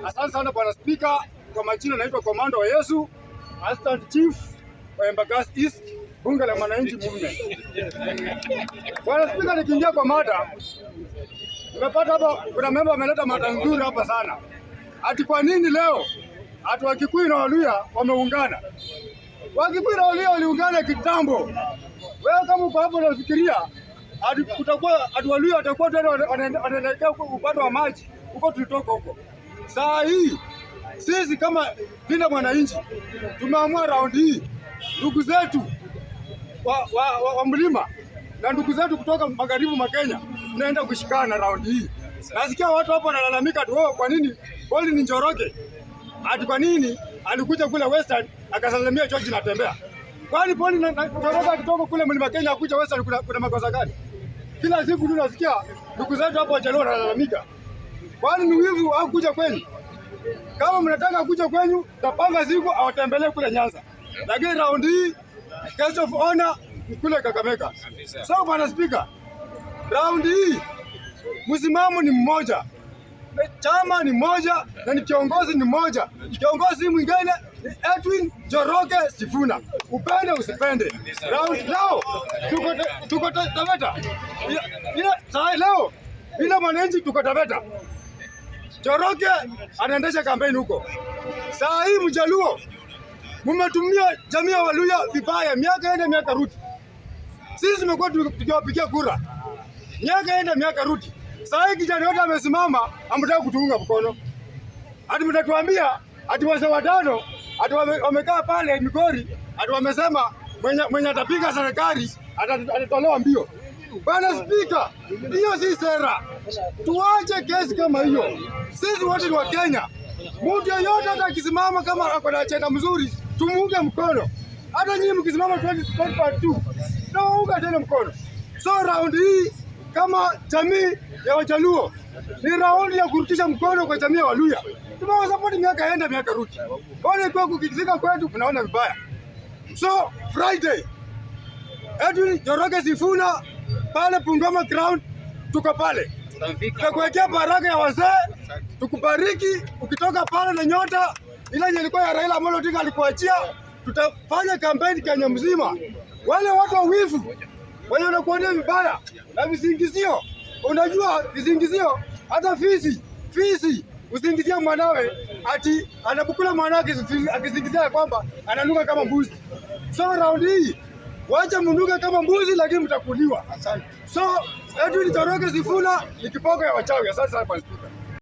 Asante sana Bwana Spika. Kwa majina naitwa Komando wa Yesu, Assistant Chief wa Embakasi East, bunge la mwananchi movement. Bwana Spika, nikiingia kwa mada, nimepata hapa kuna member ameleta mada nzuri hapa sana. Ati kwa nini leo ati Wakikuyu na Waluhya wameungana? Wakikuyu na Waluhya waliungana kitambo. Wewe kama uko hapo unafikiria ati kutakuwa ati Waluhya watakuwa tena wanaelekea upande wa maji huko tulitoka huko. Saa hii sisi kama linda mwananchi tumeamua raundi hii ndugu zetu wa mlima na ndugu zetu kutoka magharibi mwa Kenya tunaenda kushikana raundi hii. Nasikia watu hapo wanalalamika tu, kwa nini Paul ni Njoroge? Ati kwa nini alikuja kule Western akasalimia George Natembea? Kwani Paul na Njoroge akitoka kule mlima Kenya akuja Western kuna makosa gani? Kila siku tunasikia ndugu zetu hapo wajaluo wanalalamika. Kwani ni wivu au kuja kwenu? Kama mnataka kuja kwenu, tapanga siku awatembelee kule Nyanza. Lakini round hii guest of honor ni kule Kakamega. So Bwana Speaker, round hii msimamo ni mmoja. Chama ni moja na ni kiongozi ni mmoja. Kiongozi mwingine ni Edwin Njoroge Sifuna. Upende usipende. Round leo tuko Taveta. Sasa leo bila mwananchi tuko Taveta. Njoroge anaendesha kampeni huko. Saa hii Mjaluo mmetumia jamii ya Waluhya vibaya, miaka enda miaka rudi. Sisi tumekuwa tukiwapigia kura miaka enda miaka rudi. Saa hii kijana yote amesimama amtaka kutuunga mkono. Hadi mtatuambia ati wazee watano ati wamekaa pale Migori ati wamesema mwenye atapiga serikali atatolewa mbio. Bwana Spika, hiyo si sera. Tuache kesi kama hiyo. Sisi wote ni wa Kenya. Mtu yeyote hata akisimama kama ako na chenda mzuri, tumuunge mkono. Hata nyinyi mkisimama 2022, tuunge tena mkono. So round hii kama jamii ya Wajaluo ni round ya kurudisha mkono kwa jamii ya Waluhya. Tumewasupport miaka enda miaka rudi. Bwana kwa kukifika kwetu tunaona vibaya. So Friday Edwin Njoroge Sifuna pale Bungoma ground tuko pale. Tutakuwekea baraka ya wazee, tukubariki ukitoka pale na nyota ile yenye ilikuwa ya Raila Amolo Odinga alikuachia. Tutafanya kampeni Kenya mzima. Wale watu wa wivu wale wanakuonea vibaya na visingizio. Unajua visingizio, hata fisi usingizia mwanawe ati anabukula mwanawe akisingizia kwamba ananuka kama mbuzi. So round hii wacha mnuka kama mbuzi lakini mtakuliwa. Asante. So Edwin Njoroge Sifuna ni kiboko ya wachawi. Asante sana Bwana Spika.